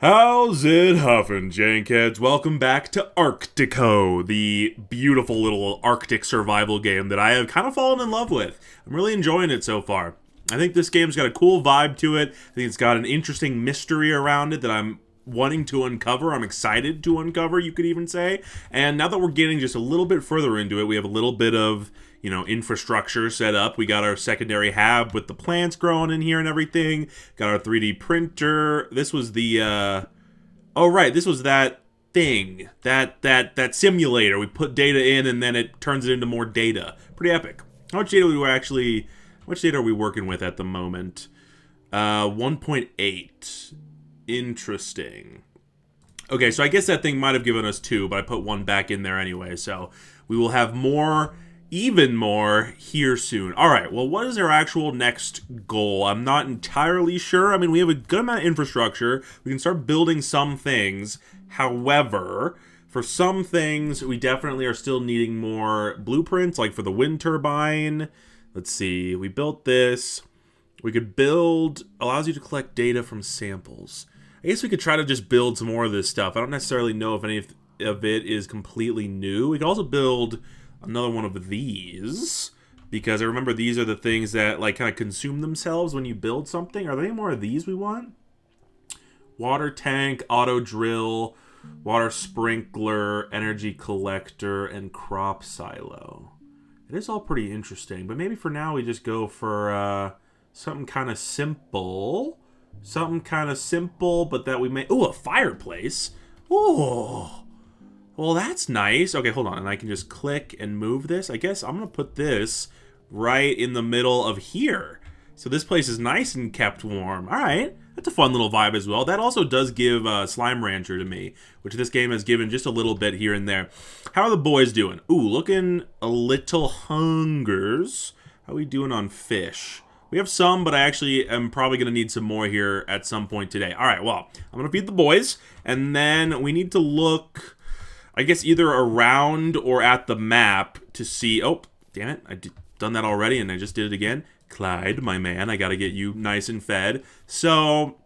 How's it huffin', Jankheads? Welcome back to Arctico, the beautiful little Arctic survival game that I have kind of fallen in love with. I'm really enjoying it so far. I think this game's got a cool vibe to it. I think it's got an interesting mystery around it that I'm wanting to uncover. I'm excited to uncover, you could even say. And now that we're getting just a little bit further into it, we have a little bit of, infrastructure set up. We got our secondary hab with the plants growing in here and everything. Got our 3D printer. This was the, this was that thing. That simulator. We put data in and then it turns it into more data. Pretty epic. How much data are we working with at the moment? 1.8. Interesting. Okay, so I guess that thing might have given us 2, but I put 1 back in there anyway, so we will have more, even more, here soon. Alright, well, what is our actual next goal? I'm not entirely sure. I mean, we have a good amount of infrastructure. We can start building some things. However, for some things, we definitely are still needing more blueprints, like for the wind turbine. Let's see, we built this. We could build, allows you to collect data from samples. I guess we could try to just build some more of this stuff. I don't necessarily know if any of it is completely new. We could also build another one of these, because I remember these are the things that like kind of consume themselves when you build something. Are there any more of these we want? Water tank, auto drill, water sprinkler, energy collector, and crop silo. It is all pretty interesting, but maybe for now we just go for something kind of simple. Something kind of simple, but that we may... Ooh, a fireplace. Ooh. Well, that's nice. Okay, hold on. And I can just click and move this. I guess I'm going to put this right in the middle of here. So this place is nice and kept warm. All right. That's a fun little vibe as well. That also does give Slime Rancher to me, which this game has given just a little bit here and there. How are the boys doing? Ooh, looking a little hungers. How are we doing on fish? We have some, but I actually am probably going to need some more here at some point today. All right, well, I'm going to feed the boys, and then we need to look, I guess, either around or at the map to see... Oh, damn it. I've done that already, and I just did it again. Clyde, my man, I got to get you nice and fed. So,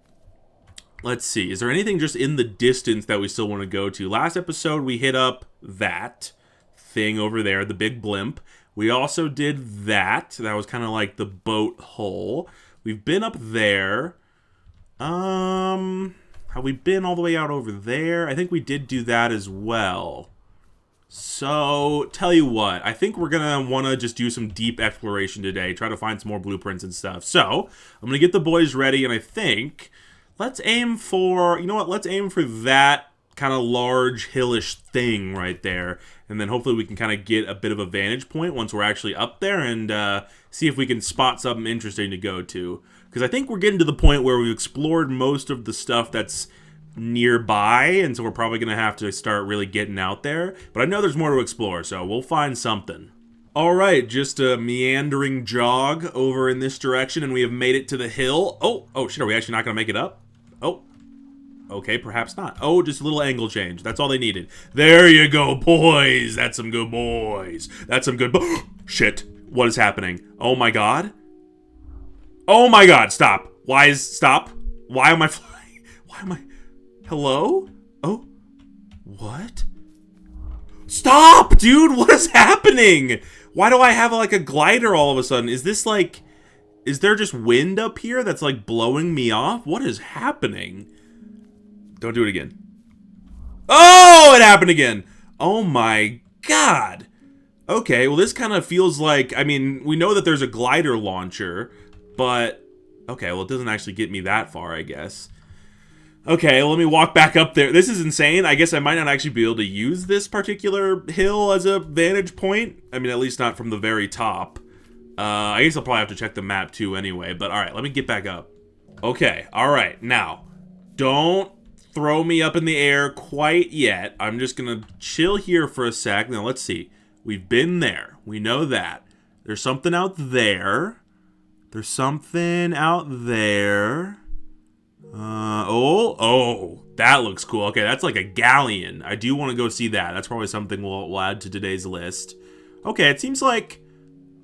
let's see. Is there anything just in the distance that we still want to go to? Last episode, we hit up that thing over there, the big blimp. We also did that. That was kind of like the boat hull. We've been up there. Have we been all the way out over there? I think we did do that as well. So, tell you what. I think we're going to want to just do some deep exploration today. Try to find some more blueprints and stuff. So, I'm going to get the boys ready. And I think, let's aim for... You know what? Let's aim for that kind of large hillish thing right there, and then hopefully we can kind of get a bit of a vantage point once we're actually up there and see if we can spot something interesting to go to, because I think we're getting to the point where we've explored most of the stuff that's nearby, and so we're probably gonna have to start really getting out there, but I know there's more to explore, so we'll find something. Alright, just a meandering jog over in this direction, and we have made it to the hill. Oh shit, are we actually not gonna make it up? Oh, okay, perhaps not. Oh, just a little angle change. That's all they needed. There you go, boys. That's some good boys. That's some good Shit. What is happening? Oh my god. Oh my god, stop. Stop? Why am I flying? Why am I... Hello? Oh. What? Stop, dude. What is happening? Why do I have like a glider all of a sudden? Is this like... Is there just wind up here that's like blowing me off? What is happening? Don't do it again. Oh, it happened again. Oh my god. Okay, well this kind of feels like, I mean, we know that there's a glider launcher, but okay, well it doesn't actually get me that far, I guess. Okay, let me walk back up there. This is insane. I guess I might not actually be able to use this particular hill as a vantage point. I mean, at least not from the very top. I guess I'll probably have to check the map too anyway, but alright, let me get back up. Okay, alright, now, don't throw me up in the air quite yet. I'm just gonna chill here for a sec. Now, let's see. We've been there. We know that. There's something out there. There's something out there. Oh, that looks cool. Okay, that's like a galleon. I do want to go see that. That's probably something we'll add to today's list. Okay, it seems like...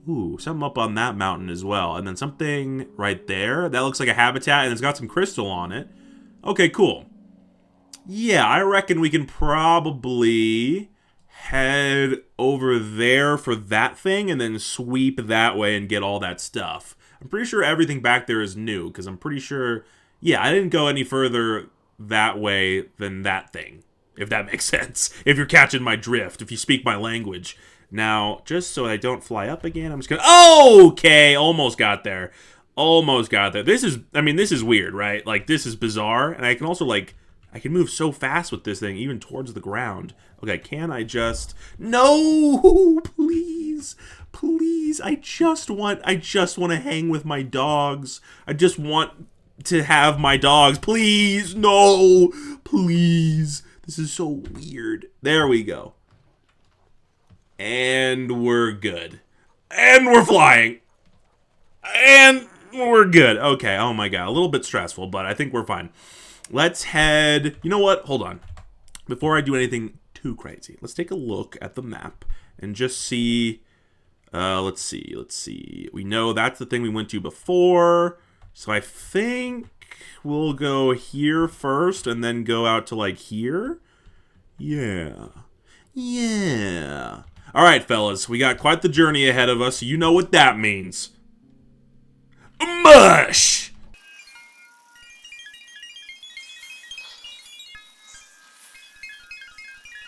Ooh, something up on that mountain as well. And then something right there. That looks like a habitat, and it's got some crystal on it. Okay, cool. Yeah, I reckon we can probably head over there for that thing and then sweep that way and get all that stuff. I'm pretty sure everything back there is new, because I'm pretty sure, yeah, I didn't go any further that way than that thing, if that makes sense. If you're catching my drift, if you speak my language. Now, just so I don't fly up again, I'm just gonna... Okay, almost got there. Almost got there. This is, I mean, this is weird, right? Like, this is bizarre, and I can also, like, I can move so fast with this thing, even towards the ground. Okay, can I just... No! Please! Please! I just want to hang with my dogs. I just want to have my dogs. Please! No! Please! This is so weird. There we go. And we're good. And we're flying. And we're good. Okay, oh my god. A little bit stressful, but I think we're fine. Let's head... You know what? Hold on. Before I do anything too crazy, let's take a look at the map and just see... let's see. We know that's the thing we went to before. So I think we'll go here first and then go out to, like, here. Yeah. Yeah. All right, fellas. We got quite the journey ahead of us. You know what that means. Mush!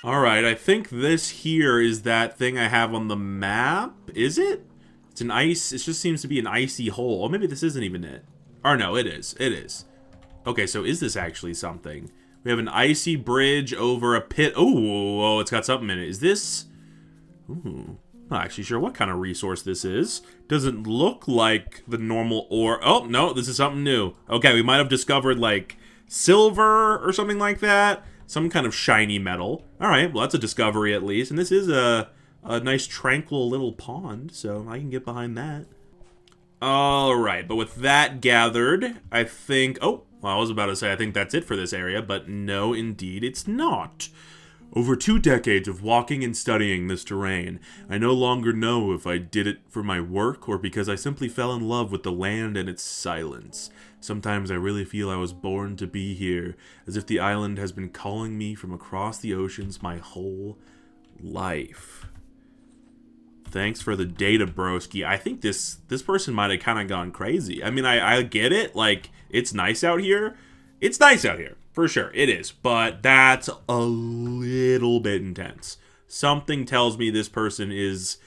Alright, I think this here is that thing I have on the map. Is it? It's an ice... It just seems to be an icy hole. Or maybe this isn't even it. Or no, it is. It is. Okay, so is this actually something? We have an icy bridge over a pit. Oh, it's got something in it. Is this... Ooh. Not actually sure what kind of resource this is. Doesn't look like the normal ore. Oh, no, this is something new. Okay, we might have discovered, like, silver or something like that. Some kind of shiny metal. All right, well, that's a discovery at least. And this is a nice, tranquil little pond, so I can get behind that. All right, but with that gathered, I think... Oh, well, I was about to say I think that's it for this area, but no, indeed, it's not. Over 2 decades of walking and studying this terrain, I no longer know if I did it for my work or because I simply fell in love with the land and its silence. Sometimes I really feel I was born to be here, as if the island has been calling me from across the oceans my whole life. Thanks for the data, broski. I think this person might have kind of gone crazy. I mean, I get it. Like, it's nice out here. It's nice out here. For sure, it is. But that's a little bit intense. Something tells me this person is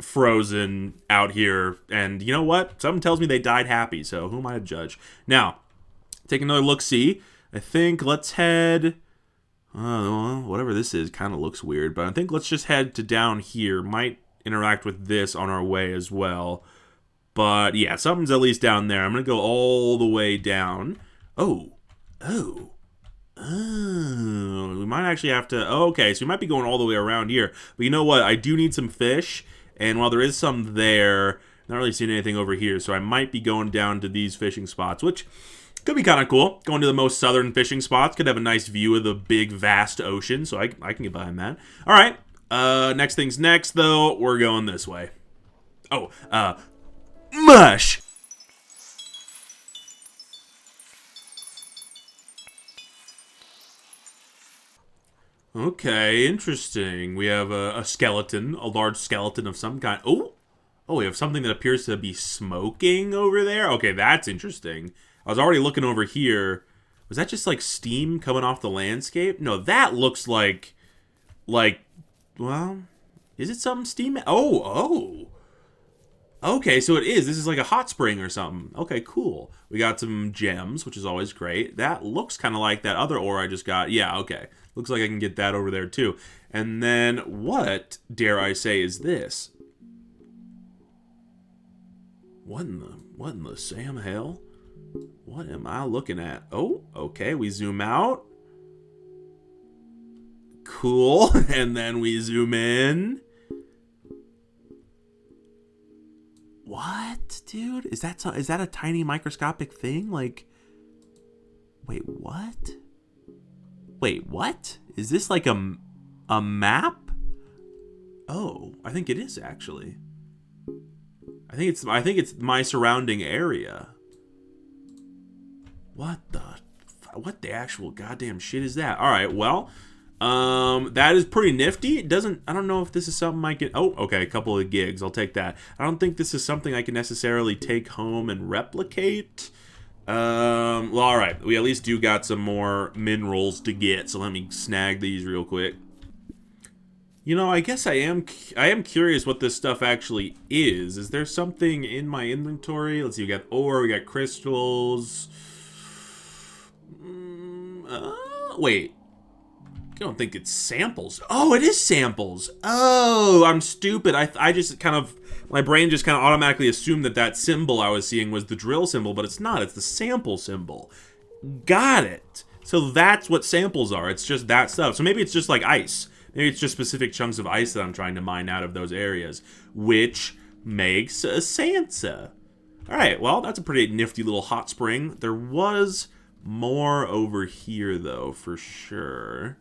frozen out here. And you know what? Something tells me they died happy. So who am I to judge? Now, take another look-see. I think let's head... whatever this is kind of looks weird. But I think let's just head to down here. Might interact with this on our way as well. But yeah, something's at least down there. I'm going to go all the way down. Oh, we might actually have to... Oh, okay, so we might be going all the way around here. But you know what? I do need some fish. And while there is some there, I'm not really seeing anything over here. So I might be going down to these fishing spots, which could be kind of cool. Going to the most southern fishing spots. Could have a nice view of the big, vast ocean. So I can get behind that. All right. Next thing's next, though. We're going this way. Oh, mush! Okay, interesting. We have a skeleton, a large skeleton of some kind. Oh, we have something that appears to be smoking over there. Okay, that's interesting. I was already looking over here. Was that just like steam coming off the landscape? No, that looks like, well, is it some steam? Oh. Okay, so it is. This is like a hot spring or something. Okay, cool. We got some gems, which is always great. That looks kind of like that other ore I just got. Yeah, okay. Looks like I can get that over there too. And then what, dare I say, is this? What in the Sam hell? What am I looking at? Oh, okay, we zoom out. Cool. And then we zoom in. What, dude? Is that a tiny microscopic thing? Like, wait, what? Wait, what? Is this like a map? Oh, I think it is actually. I think it's my surrounding area. What the? What the actual goddamn shit is that? All right, well, that is pretty nifty. It doesn't, I don't know if this is something I can, oh, okay, a couple of gigs. I'll take that. I don't think this is something I can necessarily take home and replicate. Well, all right, we at least do got some more minerals to get, so let me snag these real quick. You know, I guess I am curious what this stuff actually is. Is there something in my inventory? Let's see, we got ore, we got crystals. Wait. I don't think it's samples. Oh, it is samples. Oh, I'm stupid. I just kind of, my brain just kind of automatically assumed that that symbol I was seeing was the drill symbol, but it's not. It's the sample symbol. Got it. So that's what samples are. It's just that stuff. So maybe it's just like ice. Maybe it's just specific chunks of ice that I'm trying to mine out of those areas, which makes a Sansa. All right, well, that's a pretty nifty little hot spring. There was more over here, though, for sure.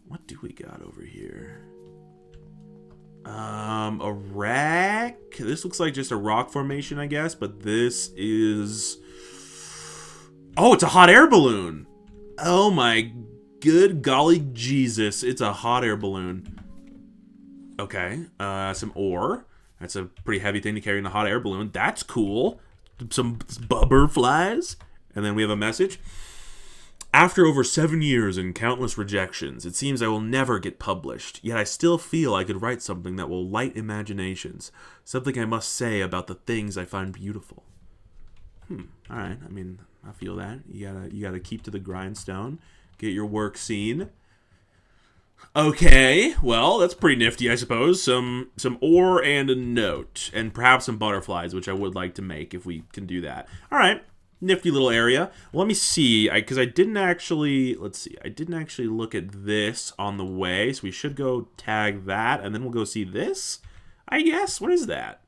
What do we got over here? A rack. This looks like just a rock formation, I guess, but this is... Oh, it's a hot air balloon. Oh my good golly Jesus. It's a hot air balloon. Okay, some ore. That's a pretty heavy thing to carry in a hot air balloon. That's cool. Some butterflies. And then we have a message. After over 7 years and countless rejections, it seems I will never get published, yet I still feel I could write something that will light imaginations, something I must say about the things I find beautiful. Alright, I mean, I feel that. You gotta keep to the grindstone, get your work seen. Okay, well, that's pretty nifty, I suppose. Some ore and a note, and perhaps some butterflies, which I would like to make if we can do that. Alright. Nifty little area. Well, let me see, because I didn't actually, let's see, I didn't actually look at this on the way, so we should go tag that, and then we'll go see this, I guess. What is that?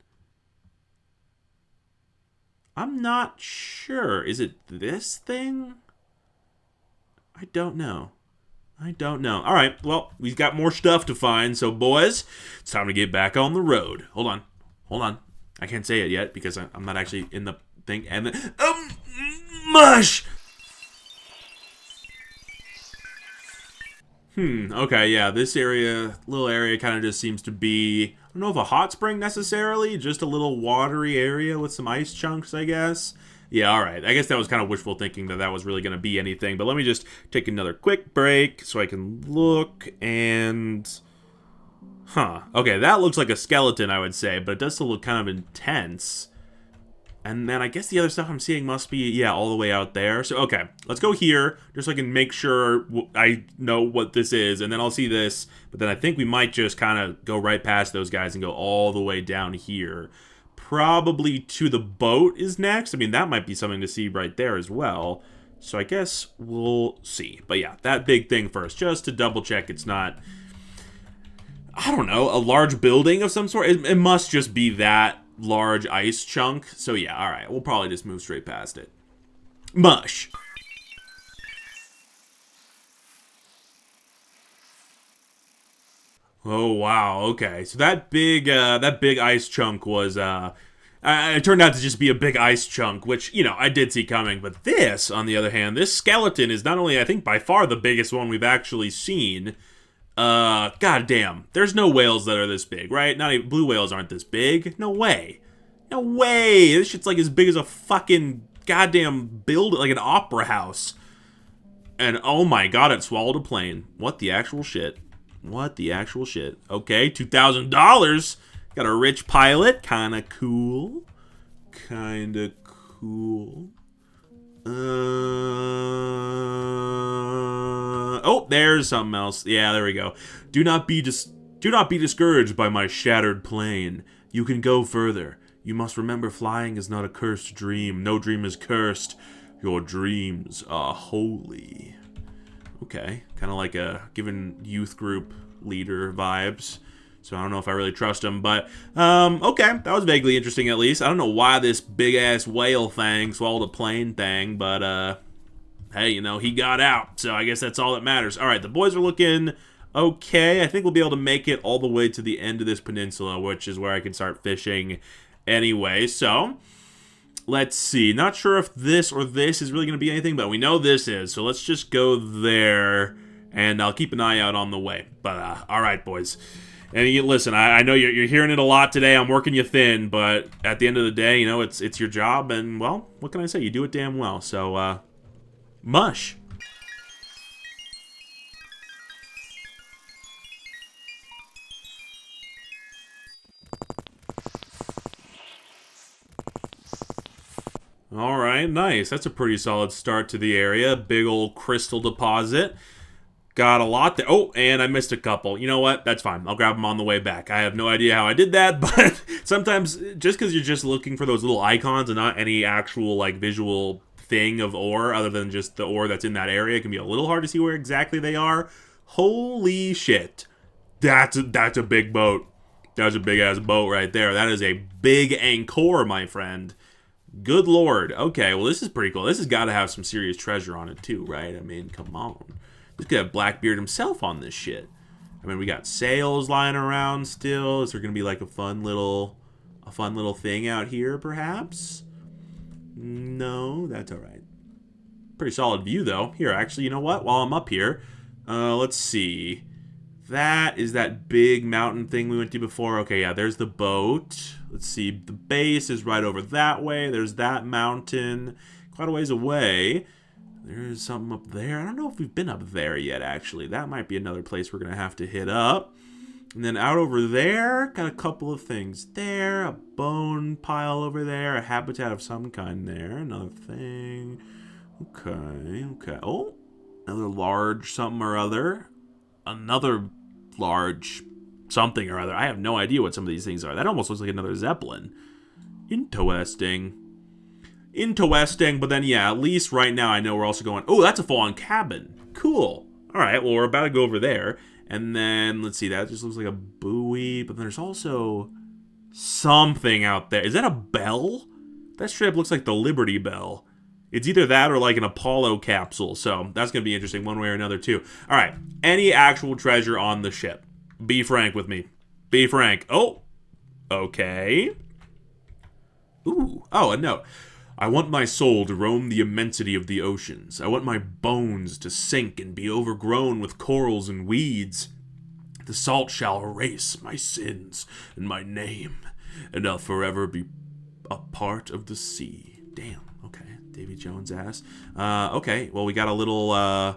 I'm not sure. Is it this thing? I don't know. I don't know. All right, well, we've got more stuff to find, so boys, it's time to get back on the road. Hold on. Hold on. I can't say it yet because I'm not actually in the thing, and then, mush! Okay, yeah, this little area kind of just seems to be, I don't know if a hot spring necessarily, just a little watery area with some ice chunks, I guess. Yeah, alright, I guess that was kind of wishful thinking that was really going to be anything, but let me just take another quick break so I can look, and... Okay, that looks like a skeleton, I would say, but it does still look kind of intense. And then I guess the other stuff I'm seeing must be, yeah, all the way out there. So, okay, let's go here, just so I can make sure I know what this is, and then I'll see this. But then I think we might just kind of go right past those guys and go all the way down here. Probably to the boat is next. I mean, that might be something to see right there as well. So I guess we'll see. But yeah, that big thing first, just to double check it's not, I don't know, a large building of some sort. It must just be that large ice chunk. So yeah, alright, we'll probably just move straight past it. Mush. Oh wow, okay. So that big ice chunk was it turned out to just be a big ice chunk, which, you know, I did see coming. But this, on the other hand, this skeleton is not only, I think, by far the biggest one we've actually seen. God damn. There's no whales that are this big, right? Not even blue whales aren't this big. No way. No way. This shit's like as big as a fucking goddamn building, like an opera house. And oh my god, it swallowed a plane. What the actual shit? What the actual shit? Okay, $2,000. Got a rich pilot. Kinda cool. Kinda cool. Oh, there's something else. Yeah, there we go. Do not be discouraged by my shattered plane. You can go further. You must remember flying is not a cursed dream. No dream is cursed. Your dreams are holy. Okay, kind of like a given youth group leader vibes. So I don't know if I really trust him, but okay, that was vaguely interesting at least. I don't know why this big-ass whale thing swallowed a plane thing, but hey, you know, he got out, so I guess that's all that matters. All right, the boys are looking okay. I think we'll be able to make it all the way to the end of this peninsula, which is where I can start fishing anyway. So Let's see. Not sure if this or this is really going to be anything, but we know this is. So let's just go there, and I'll keep an eye out on the way. But, all right, boys. And listen, I know you're hearing it a lot today. I'm working you thin, but at the end of the day, you know, it's your job, and, well, what can I say? You do it damn well. So, mush. All right, nice. That's a pretty solid start to the area. Big old crystal deposit. Got a lot there. Oh, and I missed a couple. You know what? That's fine. I'll grab them on the way back. I have no idea how I did that, but sometimes just because you're just looking for those little icons and not any actual like visual thing of ore other than just the ore that's in that area, it can be a little hard to see where exactly they are. Holy shit. That's a big boat. That's a big-ass boat right there. That is a big anchor, my friend. Good lord. Okay, well, this is pretty cool. This has got to have some serious treasure on it, too, right? I mean, come on. This could have Blackbeard himself on this shit. I mean, we got sails lying around still. Is there going to be, like, a fun little thing out here, perhaps? No, that's all right. Pretty solid view, though. Here, actually, you know what? While I'm up here, let's see. That is that big mountain thing we went to before. Okay, yeah, there's the boat. Let's see, the base is right over that way. There's that mountain quite a ways away. There's something up there. I don't know if we've been up there yet, actually. That might be another place we're going to have to hit up. And then out over there, got a couple of things there. A bone pile over there. A habitat of some kind there. Another thing. Okay. Oh, another large something or other. Another large something or other. I have no idea what some of these things are. That almost looks like another Zeppelin. Interesting. But then, yeah, at least right now I know we're also going... Oh, that's a full-on cabin. Cool. All right, well, we're about to go over there. And then, let's see, that just looks like a buoy. But there's also something out there. Is that a bell? That straight up looks like the Liberty Bell. It's either that or like an Apollo capsule. So that's going to be interesting one way or another, too. All right, any actual treasure on the ship? Be frank with me. Be frank. Oh, okay. Ooh, oh, a note. I want my soul to roam the immensity of the oceans. I want my bones to sink and be overgrown with corals and weeds. The salt shall erase my sins and my name, and I'll forever be a part of the sea. Damn, okay. Davy Jones ass. Okay, well, we got a little, what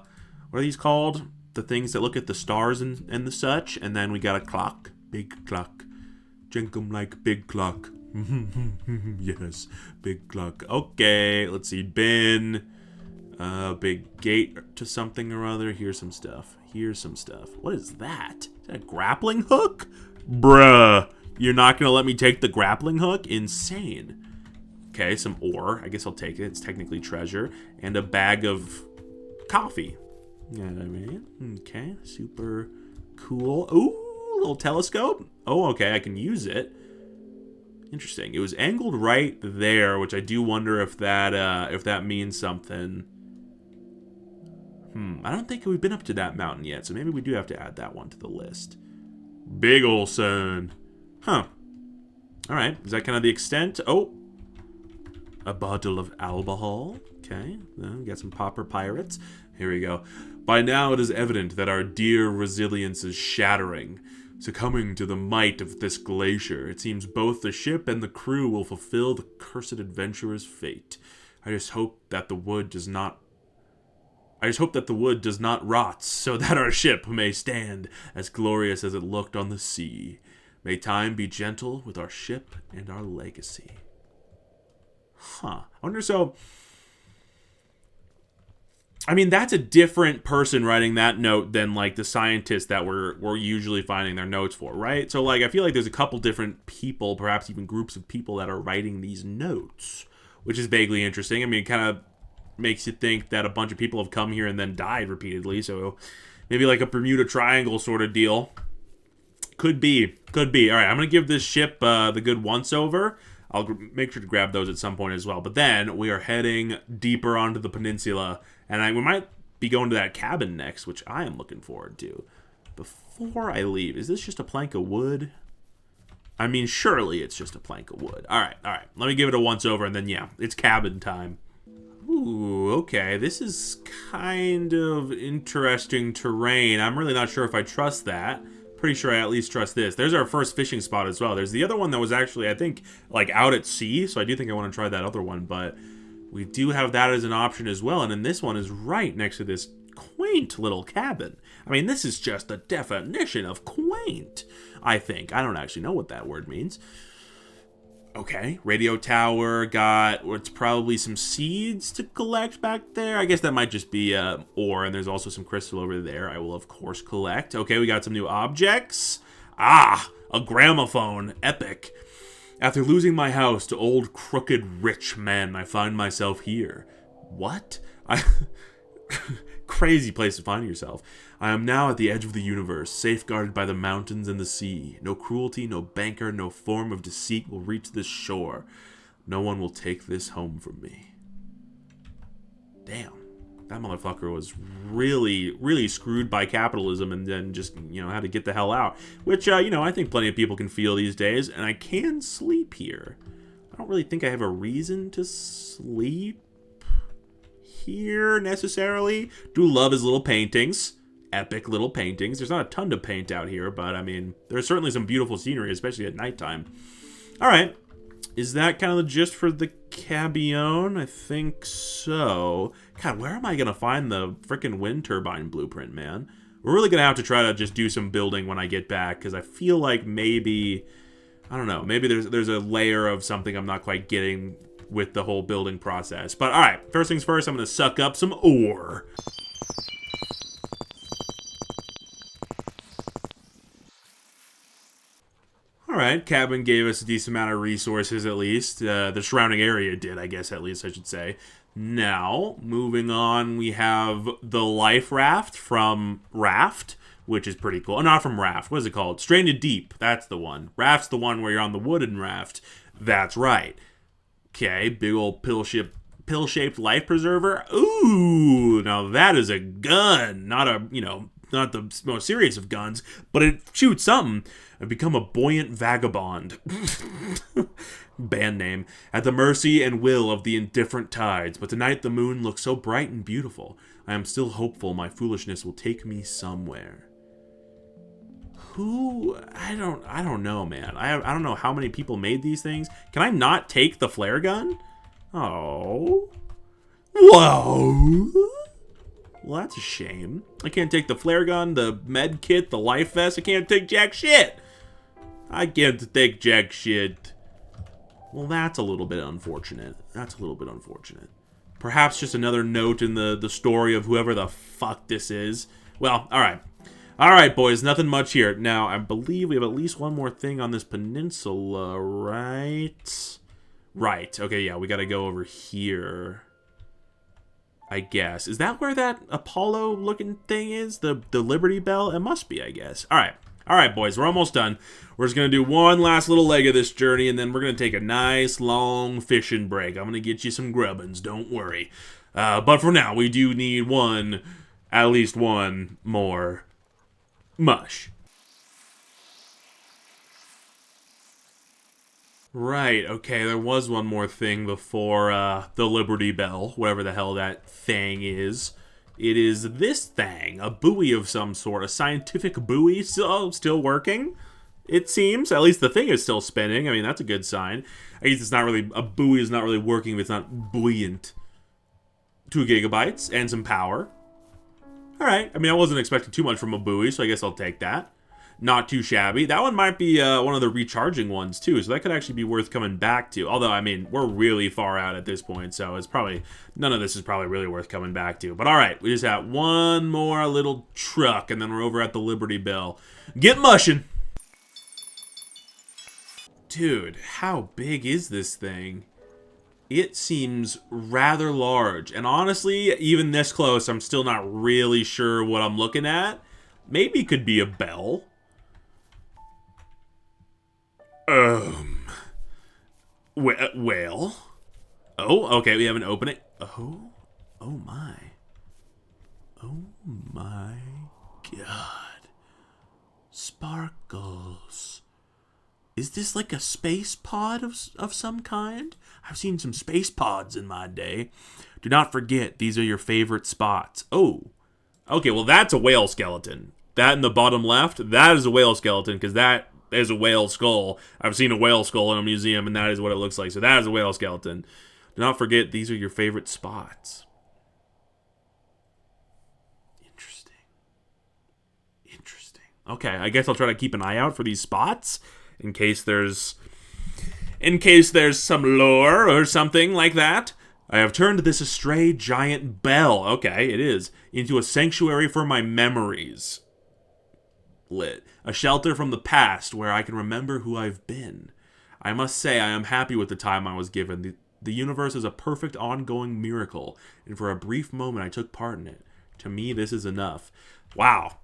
are these called? The things that look at the stars and the such. And then we got a clock. Big clock. Drink 'em like big clock. Yes, big clock. Okay, let's see. Bin. Big gate to something or other. Here's some stuff. What is that? Is that a grappling hook? Bruh. You're not going to let me take the grappling hook? Insane. Okay, some ore. I guess I'll take it. It's technically treasure. And a bag of coffee. You know what I mean? Okay, super cool. Ooh, little telescope. Oh, okay, I can use it. Interesting. It was angled right there, which I do wonder if that means something. I don't think we've been up to that mountain yet, so maybe we do have to add that one to the list. Big ol' sun. Huh. All right. Is that kind of the extent? Oh. A bottle of alcohol. Okay. Then we got some Popper Pirates. Here we go. By now it is evident that our dear resilience is shattering. Succumbing to the might of this glacier, it seems both the ship and the crew will fulfill the cursed adventurer's fate. I just hope that the wood does not rot, so that our ship may stand as glorious as it looked on the sea. May time be gentle with our ship and our legacy. Huh. I wonder, so... I mean, that's a different person writing that note than, like, the scientists that we're usually finding their notes for, right? So, like, I feel like there's a couple different people, perhaps even groups of people that are writing these notes, which is vaguely interesting. I mean, it kind of makes you think that a bunch of people have come here and then died repeatedly, so maybe like a Bermuda Triangle sort of deal. Could be. All right, I'm going to give this ship the good once-over. I'll make sure to grab those at some point as well. But then we are heading deeper onto the peninsula, and we might be going to that cabin next, which I am looking forward to. Before I leave, is this just a plank of wood? I mean, surely it's just a plank of wood. All right. Let me give it a once over, and then, yeah, it's cabin time. Ooh, okay. This is kind of interesting terrain. I'm really not sure if I trust that. Pretty sure I at least trust this. There's our first fishing spot as well. There's the other one that was actually, I think, like out at sea. So I do think I want to try that other one. But we do have that as an option as well. And then this one is right next to this quaint little cabin. I mean, this is just the definition of quaint, I think. I don't actually know what that word means. Okay, radio tower, got what's probably some seeds to collect back there. I guess that might just be ore, and there's also some crystal over there I will, of course, collect. Okay, we got some new objects. Ah, a gramophone. Epic. After losing my house to old crooked rich men, I find myself here. What? Crazy place to find yourself. I am now at the edge of the universe, safeguarded by the mountains and the sea. No cruelty, no banker, no form of deceit will reach this shore. No one will take this home from me. Damn. That motherfucker was really, really screwed by capitalism and then just, had to get the hell out. Which, I think plenty of people can feel these days. And I can sleep here. I don't really think I have a reason to sleep here necessarily. Do love his little paintings. Epic little paintings. There's not a ton to paint out here, but I mean, there's certainly some beautiful scenery, especially at nighttime. All right. Is that kind of the gist for the Cabillon? I think so. God, where am I going to find the freaking wind turbine blueprint, man? We're really going to have to try to just do some building when I get back, because I feel like maybe, I don't know, maybe there's a layer of something I'm not quite getting with the whole building process. But all right, first things first, I'm going to suck up some ore. Alright, cabin gave us a decent amount of resources at least. The surrounding area did, I guess, at least I should say. Now, moving on, we have the life raft from Raft, which is pretty cool. Oh, not from Raft. What is it called? Stranded Deep. That's the one. Raft's the one where you're on the wooden raft. That's right. Okay, big old pill-shaped life preserver. Ooh, now that is a gun. Not the most serious of guns, but it shoots something. I've become a buoyant vagabond. Band name. At the mercy and will of the indifferent tides, but tonight the moon looks so bright and beautiful. I am still hopeful my foolishness will take me somewhere. I don't know, man. I don't know how many people made these things. Can I not take the flare gun? Oh. Whoa. Well, that's a shame. I can't take the flare gun, the med kit, the life vest. I can't take jack shit. I can't take jack shit. Well, that's a little bit unfortunate. Perhaps just another note in the story of whoever the fuck this is. Well, all right. All right, boys. Nothing much here. Now, I believe we have at least one more thing on this peninsula, right? Right. Okay, yeah. We got to go over here, I guess. Is that where that Apollo-looking thing is? The Liberty Bell? It must be, I guess. All right. All right, boys. We're almost done. We're just going to do one last little leg of this journey, and then we're going to take a nice, long fishing break. I'm going to get you some grubbins. Don't worry. But for now, we do need at least one more mush. Right, okay, there was one more thing before the Liberty Bell, whatever the hell that thing is. It is this thing, a buoy of some sort, a scientific buoy, still working, it seems. At least the thing is still spinning. I mean, that's a good sign. I guess a buoy is not really working if it's not buoyant. 2 gigabytes and some power. Alright, I mean, I wasn't expecting too much from a buoy, so I guess I'll take that. Not too shabby. That one might be one of the recharging ones, too, so that could actually be worth coming back to. Although, I mean, we're really far out at this point, so it's probably... None of this is probably really worth coming back to. But alright, we just have one more little truck, and then we're over at the Liberty Bell. Get mushing! Dude, how big is this thing? It seems rather large. And honestly, even this close, I'm still not really sure what I'm looking at. Maybe it could be a bell. Well. Oh, okay, we have an opening. Oh my. Oh my God. Sparkles. Is this like a space pod of some kind? I've seen some space pods in my day. Do not forget, these are your favorite spots. Oh, okay, well, that's a whale skeleton. That in the bottom left, that is a whale skeleton, because that is a whale skull. I've seen a whale skull in a museum, and that is what it looks like. So that is a whale skeleton. Do not forget, these are your favorite spots. Interesting. Okay, I guess I'll try to keep an eye out for these spots in case there's some lore or something like that. I have turned this astray giant bell, okay, it is, into a sanctuary for my memories. Lit. A shelter from the past where I can remember who I've been. I must say I am happy with the time I was given. The universe is a perfect ongoing miracle, and for a brief moment I took part in it. To me, this is enough. Wow.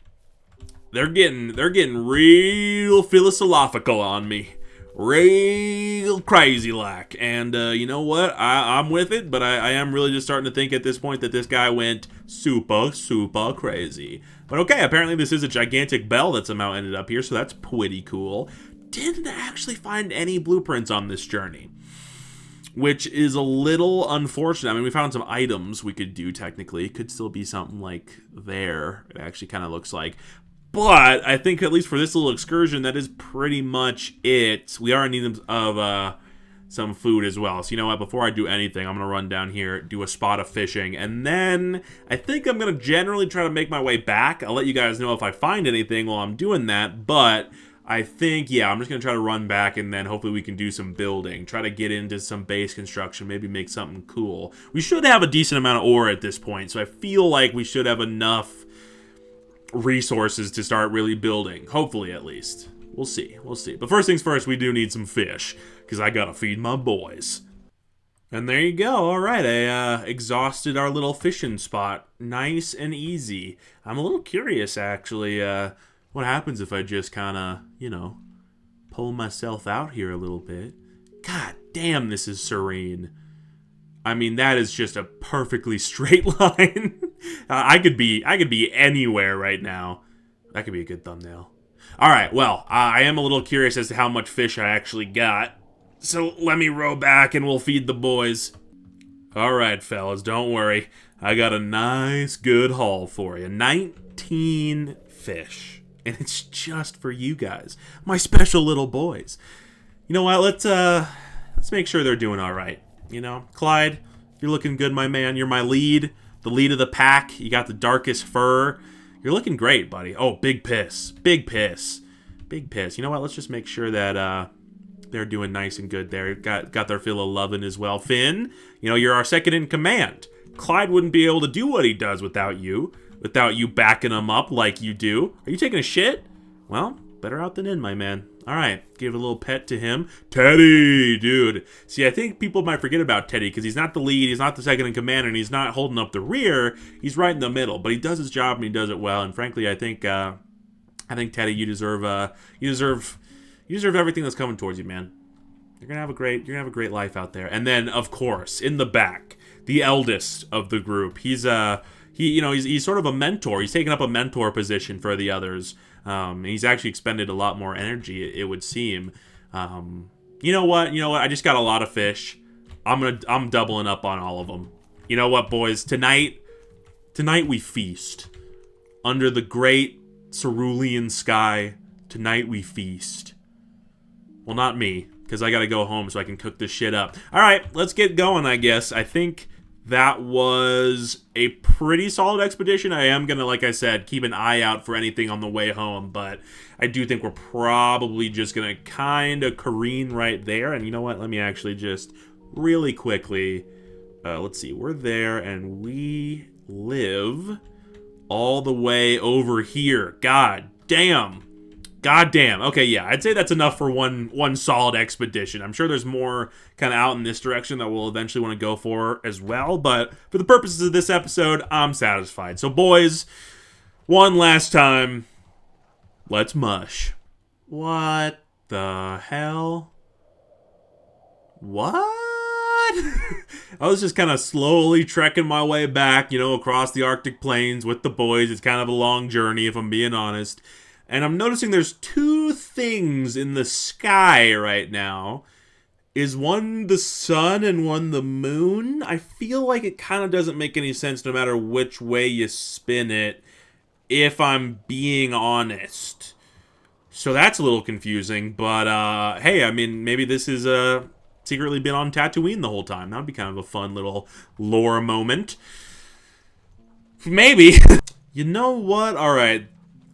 They're getting real philosophical on me. Real crazy like. And you know what? I'm with it, but I am really just starting to think at this point that this guy went super crazy. But okay, apparently this is a gigantic bell that somehow ended up here, so that's pretty cool. Didn't actually find any blueprints on this journey, which is a little unfortunate. I mean, we found some items we could do technically. Could still be something like there. It actually kind of looks like. But I think at least for this little excursion, that is pretty much it. We are in need of some food as well. So you know what? Before I do anything, I'm going to run down here, do a spot of fishing, and then I think I'm going to generally try to make my way back. I'll let you guys know if I find anything while I'm doing that, but I think, yeah, I'm just going to try to run back, and then hopefully we can do some building. Try to get into some base construction, maybe make something cool. We should have a decent amount of ore at this point, so I feel like we should have enough resources to start really building. Hopefully, at least. We'll see. But first things first, we do need some fish, because I got to feed my boys. And there you go. All right, I exhausted our little fishing spot. Nice and easy. I'm a little curious, actually, what happens if I just kind of, you know, pull myself out here a little bit? God damn, this is serene. I mean, that is just a perfectly straight line. I could be anywhere right now. That could be a good thumbnail. All right, well, I am a little curious as to how much fish I actually got. So let me row back and we'll feed the boys. All right, fellas, don't worry. I got a nice, good haul for you. 19 fish. And it's just for you guys, my special little boys. You know what? Let's make sure they're doing all right. You know, Clyde, you're looking good, my man. You're my lead, the lead of the pack. You got the darkest fur. You're looking great, buddy. Oh, big piss. You know what? Let's just make sure that they're doing nice and good there. Got their fill of loving as well. Finn, you know, you're our second in command. Clyde wouldn't be able to do what he does without you backing him up like you do. Are you taking a shit? Well, better out than in, my man. All right, give a little pet to him. Teddy, dude. See, I think people might forget about Teddy because he's not the lead, he's not the second in command, and he's not holding up the rear. He's right in the middle, but he does his job and he does it well. And frankly, I think Teddy, you deserve everything that's coming towards you, man. You're gonna have a great life out there. And then, of course, in the back, the eldest of the group. He's sort of a mentor. He's taken up a mentor position for the others. He's actually expended a lot more energy, it would seem. You know what? I just got a lot of fish. I'm doubling up on all of them. You know what, boys? Tonight we feast. Under the great cerulean sky, tonight we feast. Well, not me, because I gotta go home so I can cook this shit up. All right, let's get going, I guess. I think that was a pretty solid expedition. I am going to, like I said, keep an eye out for anything on the way home, but I do think we're probably just going to kind of careen right there. And you know what? Let me actually just really quickly, let's see. We're there, and we live all the way over here. God damn. Okay, yeah, I'd say that's enough for one solid expedition. I'm sure there's more kind of out in this direction that we'll eventually want to go for as well, but for the purposes of this episode, I'm satisfied. So, boys, one last time, let's mush. What the hell? What? I was just kind of slowly trekking my way back, across the Arctic plains with the boys. It's kind of a long journey, if I'm being honest. And I'm noticing there's two things in the sky right now. Is one the sun and one the moon? I feel like it kind of doesn't make any sense no matter which way you spin it, if I'm being honest. So that's a little confusing, but hey, I mean, maybe this is secretly been on Tatooine the whole time. That would be kind of a fun little lore moment. Maybe. You know what? All right.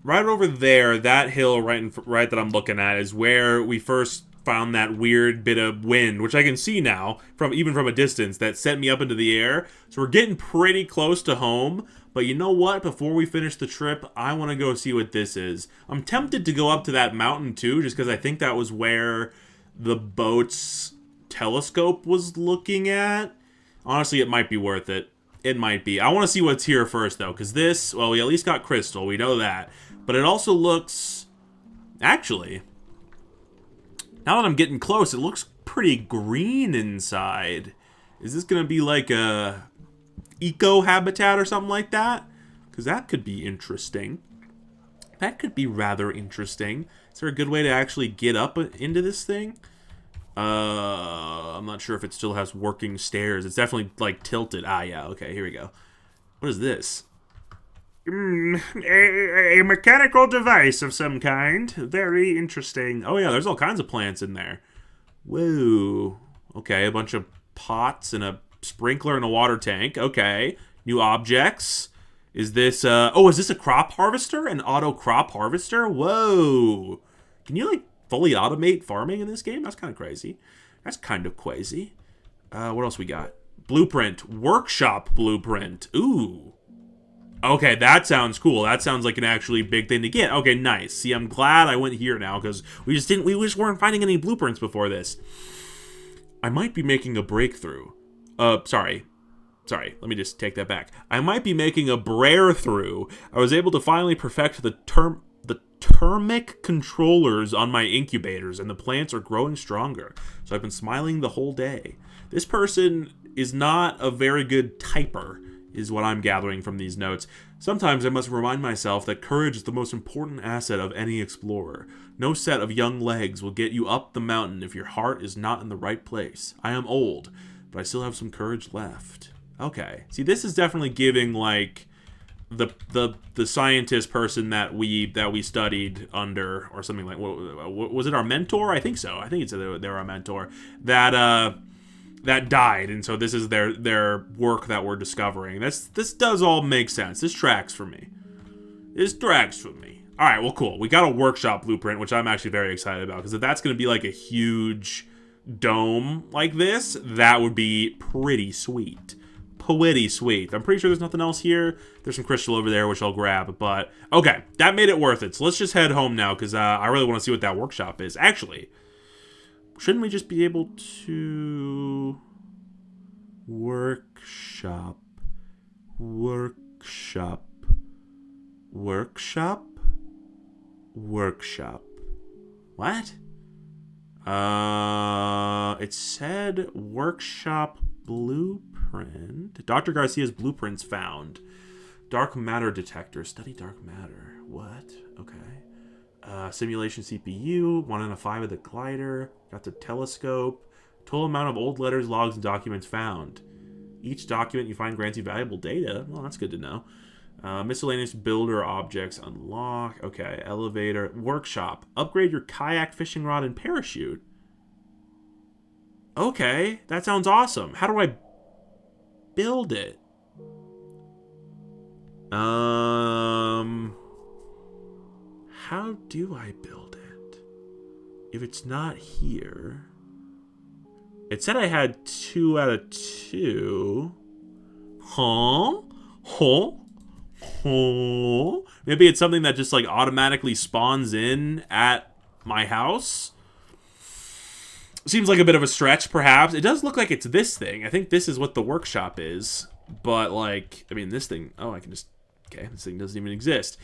Right over there, that hill right that I'm looking at is where we first found that weird bit of wind, which I can see now, even from a distance, that sent me up into the air. So we're getting pretty close to home. But you know what? Before we finish the trip, I want to go see what this is. I'm tempted to go up to that mountain too, just because I think that was where the boat's telescope was looking at. Honestly, it might be worth it. It might be. I want to see what's here first, though, because this, well, we at least got crystal. We know that. But it also looks... Actually, now that I'm getting close, it looks pretty green inside. Is this going to be like a eco habitat or something like that? Because that could be interesting. That could be rather interesting. Is there a good way to actually get up into this thing? I'm not sure if it still has working stairs. It's definitely like tilted. Ah, yeah. Okay, here we go. What is this? A mechanical device of some kind. Very interesting. Oh yeah, there's all kinds of plants in there. Whoa. Okay, a bunch of pots and a sprinkler and a water tank. Okay. New objects. Is this, is this a crop harvester? An auto crop harvester? Whoa. Can you, like, fully automate farming in this game? That's kind of crazy. That's kind of crazy. What else we got? Blueprint. Workshop blueprint. Ooh. Okay, that sounds cool. That sounds like an actually big thing to get. Okay, nice. See, I'm glad I went here now, because we just weren't finding any blueprints before this. I might be making a breakthrough. Sorry, let me just take that back. I might be making a breakthrough. I was able to finally perfect the thermic controllers on my incubators, and the plants are growing stronger. So I've been smiling the whole day. This person is not a very good typer, is what I'm gathering from these notes. Sometimes I must remind myself that courage is the most important asset of any explorer. No set of young legs will get you up the mountain if your heart is not in the right place. I am old, but I still have some courage left. Okay. See, this is definitely giving, like, the scientist person that we studied under, or something like, what was it, our mentor? I think so. I think it's they're our mentor. That died, and so this is their work that we're discovering. This does all make sense. This tracks for me. All right, well, cool. We got a workshop blueprint, which I'm actually very excited about, because if that's going to be like a huge dome like this, that would be pretty sweet. Pretty sweet. I'm pretty sure there's nothing else here. There's some crystal over there, which I'll grab, but okay, that made it worth it. So let's just head home now, because I really want to see what that workshop is. Actually, shouldn't we just be able to workshop? What? It said workshop blueprint. Dr. Garcia's blueprints found. Dark matter detector. Study dark matter. What? Okay. Simulation CPU, 1 out of 5 of the glider, got the telescope, total amount of old letters, logs, and documents found. Each document you find grants you valuable data. Well, that's good to know. Miscellaneous builder objects unlock. Okay, elevator. Workshop. Upgrade your kayak, fishing rod, and parachute. Okay, that sounds awesome. How do I build it? How do I build it? If it's not here... It said I had 2 out of 2. Huh? Maybe it's something that just, like, automatically spawns in at my house? Seems like a bit of a stretch, perhaps. It does look like it's this thing. I think this is what the workshop is. But, like, I mean, this thing... Oh, I can just... Okay, this thing doesn't even exist.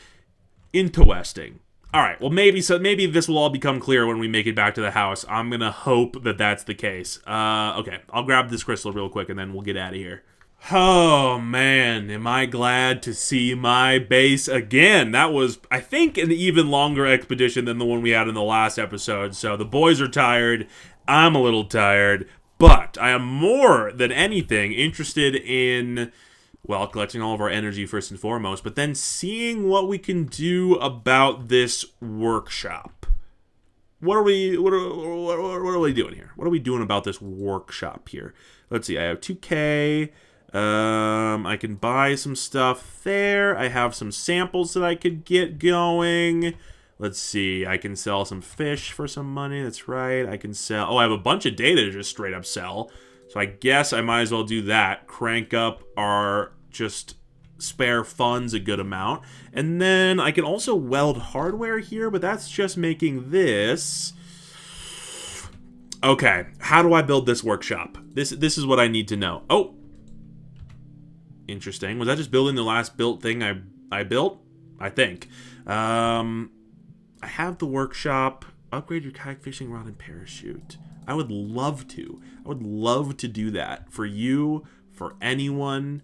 Interesting. All right, well, maybe this will all become clear when we make it back to the house. I'm going to hope that that's the case. Okay, I'll grab this crystal real quick, and then we'll get out of here. Oh man, am I glad to see my base again. That was, I think, an even longer expedition than the one we had in the last episode. So the boys are tired, I'm a little tired, but I am more than anything interested in, well, collecting all of our energy first and foremost, but then seeing what we can do about this workshop. What are we doing here? What are we doing about this workshop here? Let's see, I have 2K. I can buy some stuff there. I have some samples that I could get going. Let's see, I can sell some fish for some money. That's right. I can sell... Oh, I have a bunch of data to just straight up sell. So I guess I might as well do that. Crank up our just spare funds a good amount. And then I can also weld hardware here, but that's just making this... Okay, how do I build this workshop? This is what I need to know. Oh! Interesting. Was that just building the last built thing I built? I think. I have the workshop. Upgrade your kayak fishing rod and parachute. I would love to. I would love to do that for you, for anyone,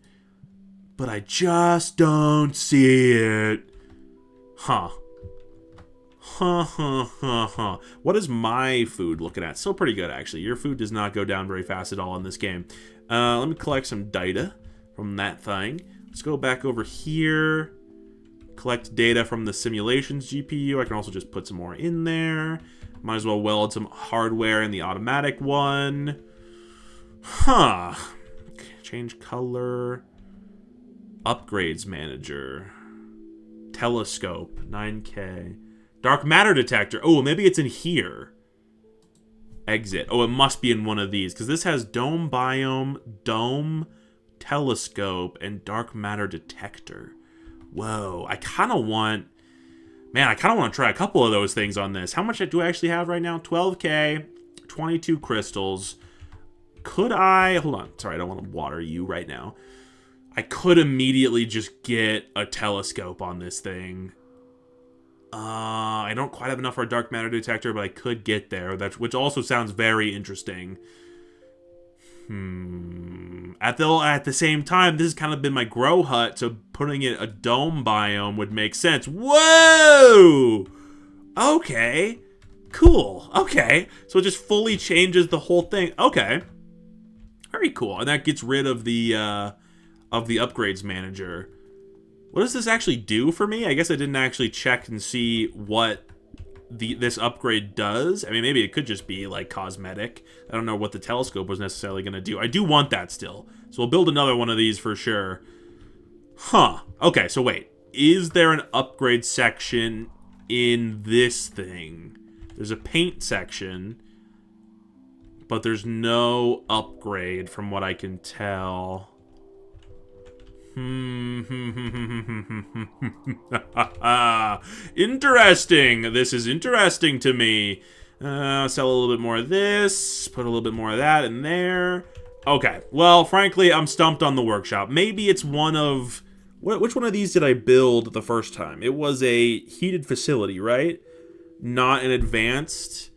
but I just don't see it. Huh. What is my food looking at? Still pretty good, actually. Your food does not go down very fast at all in this game. Let me collect some data from that thing. Let's go back over here. Collect data from the simulations GPU. I can also just put some more in there. Might as well weld some hardware in the automatic one. Huh. Change color. Upgrades manager. Telescope. 9K. Dark matter detector. Oh, maybe it's in here. Exit. Oh, it must be in one of these. Because this has dome biome, dome, telescope, and dark matter detector. Whoa. I kind of want... Man, I kind of want to try a couple of those things on this. How much do I actually have right now? 12K, 22 crystals. Could I... Hold on. Sorry, I don't want to water you right now. I could immediately just get a telescope on this thing. I don't quite have enough for a dark matter detector, but I could get there, which also sounds very interesting. At the same time, this has kind of been my grow hut, so putting it a dome biome would make sense. Whoa! Okay. Cool. Okay. So it just fully changes the whole thing. Okay. Very cool. And that gets rid of the upgrades manager. What does this actually do for me? I guess I didn't actually check and see what this upgrade does. I mean, maybe it could just be like cosmetic. I don't know what the telescope was necessarily going to do. I do want that still. So we'll build another one of these for sure. Huh. Okay, so wait. Is there an upgrade section in this thing? There's a paint section, but there's no upgrade from what I can tell. Interesting. This is interesting to me. Sell a little bit more of this. Put a little bit more of that in there. Okay. Well, frankly, I'm stumped on the workshop. Maybe it's one of... Which one of these did I build the first time? It was a heated facility, right? Not an advanced.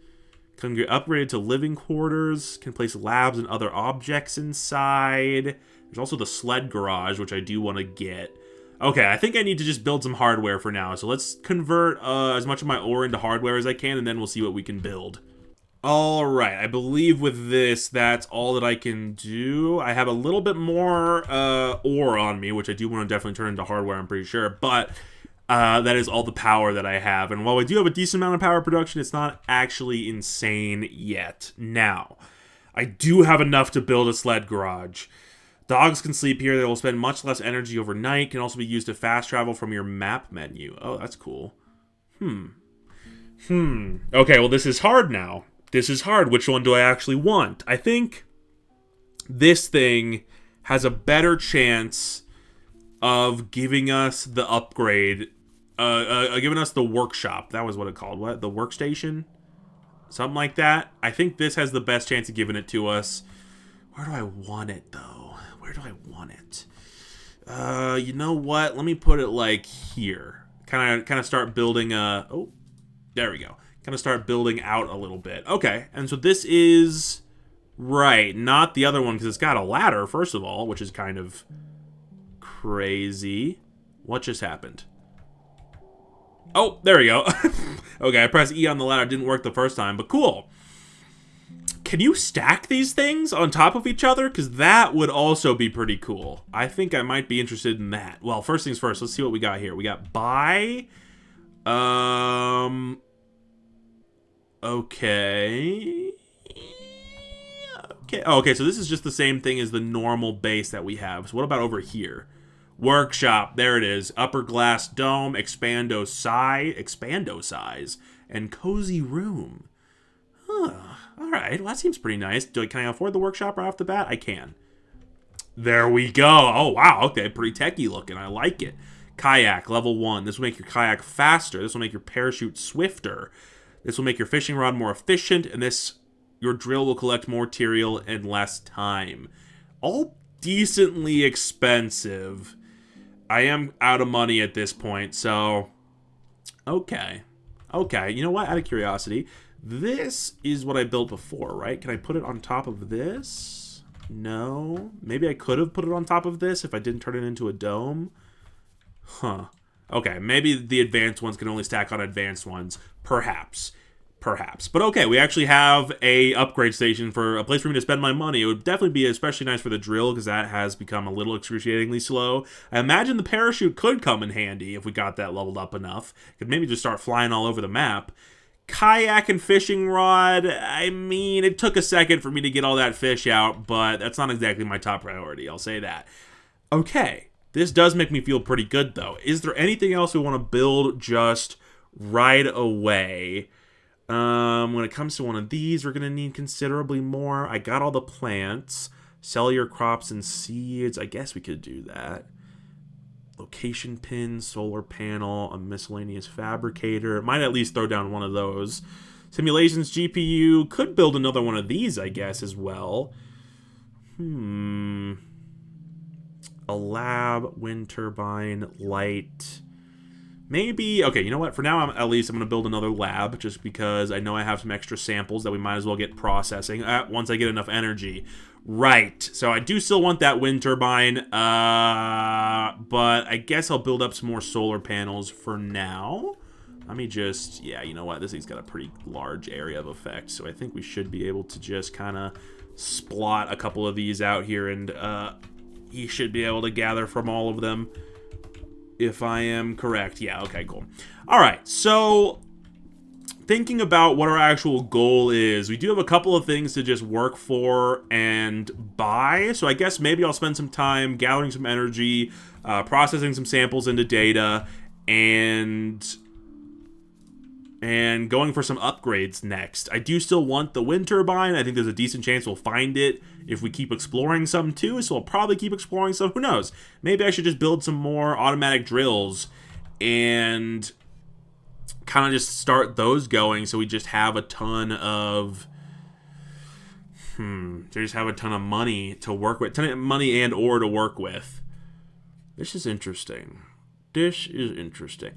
Can get upgraded to living quarters. Can place labs and other objects inside. There's also the sled garage, which I do want to get. Okay, I think I need to just build some hardware for now. So let's convert as much of my ore into hardware as I can, and then we'll see what we can build. All right, I believe with this, that's all that I can do. I have a little bit more ore on me, which I do want to definitely turn into hardware, I'm pretty sure. But that is all the power that I have. And while I do have a decent amount of power production, it's not actually insane yet. Now, I do have enough to build a sled garage. Dogs can sleep here. They will spend much less energy overnight. Can also be used to fast travel from your map menu. Oh, that's cool. Okay, well, this is hard now. This is hard. Which one do I actually want? I think this thing has a better chance of giving us the upgrade. Giving us the workshop. That was what it called. What? The workstation? Something like that. I think this has the best chance of giving it to us. Where do I want it, though? Where do I want it? You know what? Let me put it like here. Kind of start building a... Oh, there we go. Kind of start building out a little bit. Okay, and so this is Right, not the other one because it's got a ladder, first of all, which is kind of crazy. What just happened? Oh, there we go. Okay, I pressed E on the ladder. It didn't work the first time, but cool. Can you stack these things on top of each other? Because that would also be pretty cool. I think I might be interested in that. Well, first things first, let's see what we got here. We got buy. Okay. Okay, so this is just the same thing as the normal base that we have. So what about over here? Workshop, there it is. Upper glass dome, expando size, and cozy room. Huh. All right, well, that seems pretty nice. Can I afford the workshop right off the bat? I can. There we go. Oh, wow. Okay, pretty techy looking. I like it. Kayak, level 1. This will make your kayak faster. This will make your parachute swifter. This will make your fishing rod more efficient, and your drill will collect more material in less time. All decently expensive. I am out of money at this point, so okay. Okay, you know what? Out of curiosity, this is what I built before, right? Can I put it on top of this? No. Maybe I could have put it on top of this if I didn't turn it into a dome. Huh. Okay, maybe the advanced ones can only stack on advanced ones. Perhaps. But okay, we actually have a upgrade station for a place for me to spend my money. It would definitely be especially nice for the drill because that has become a little excruciatingly slow. I imagine the parachute could come in handy if we got that leveled up enough. Could maybe just start flying all over the map. Kayak and fishing rod, I mean, it took a second for me to get all that fish out, but that's not exactly my top priority, I'll say that. Okay, this does make me feel pretty good though. Is there anything else we want to build just right away? When it comes to one of these, we're going to need considerably more. I got all the plants. Sell your crops and seeds. I guess we could do that. Location pin, solar panel, a miscellaneous fabricator. Might at least throw down one of those. Simulations GPU. Could build another one of these, I guess, as well. A lab, wind turbine, light. Maybe, okay, you know what? For now, I'm going to build another lab just because I know I have some extra samples that we might as well get processing once I get enough energy. Right, so I do still want that wind turbine, but I guess I'll build up some more solar panels for now. Let me just, yeah, you know what? This thing's got a pretty large area of effect, so I think we should be able to just kind of splot a couple of these out here, and he should be able to gather from all of them. If I am correct. Yeah, okay, cool. All right, so thinking about what our actual goal is, we do have a couple of things to just work for and buy. So I guess maybe I'll spend some time gathering some energy, processing some samples into data, and going for some upgrades next. I do still want the wind turbine. I think there's a decent chance we'll find it if we keep exploring some too, so I'll probably keep exploring some. Who knows? Maybe I should just build some more automatic drills and kind of just start those going so we just have a ton of money to work with. Ton of money and ore to work with. This is interesting.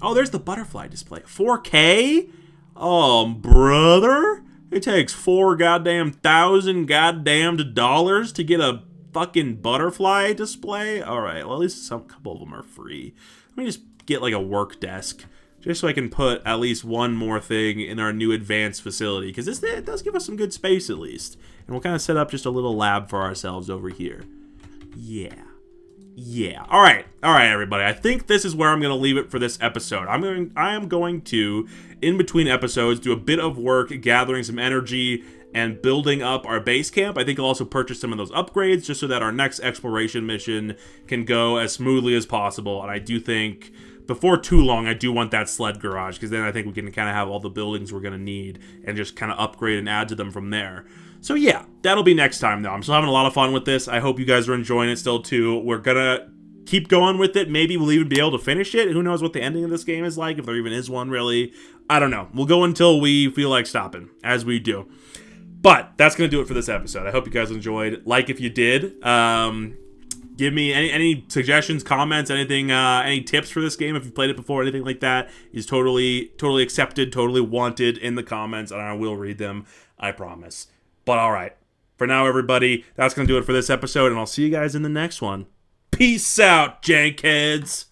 Oh, there's the butterfly display. 4K? Oh, brother. It takes $4,000 dollars to get a fucking butterfly display? Alright, well, at least a couple of them are free. Let me just get like a work desk, just so I can put at least one more thing in our new advanced facility, because it does give us some good space at least. And we'll kind of set up just a little lab for ourselves over here. Yeah. All right, everybody. I think this is where I'm going to leave it for this episode. I am going to, in between episodes, do a bit of work gathering some energy and building up our base camp. I think I'll also purchase some of those upgrades just so that our next exploration mission can go as smoothly as possible. And I do think before too long, I do want that sled garage, because then I think we can kind of have all the buildings we're going to need and just kind of upgrade and add to them from there. So yeah, that'll be next time though. I'm still having a lot of fun with this. I hope you guys are enjoying it still too. We're gonna keep going with it. Maybe we'll even be able to finish it. Who knows what the ending of this game is like, if there even is one really. I don't know. We'll go until we feel like stopping, as we do. But that's gonna do it for this episode. I hope you guys enjoyed. Like if you did. Give me any suggestions, comments, anything, any tips for this game if you've played it before, anything like that is totally accepted, totally wanted in the comments, and I will read them, I promise. But all right, For now, everybody, that's going to do it for this episode, and I'll see you guys in the next one. Peace out, jankheads!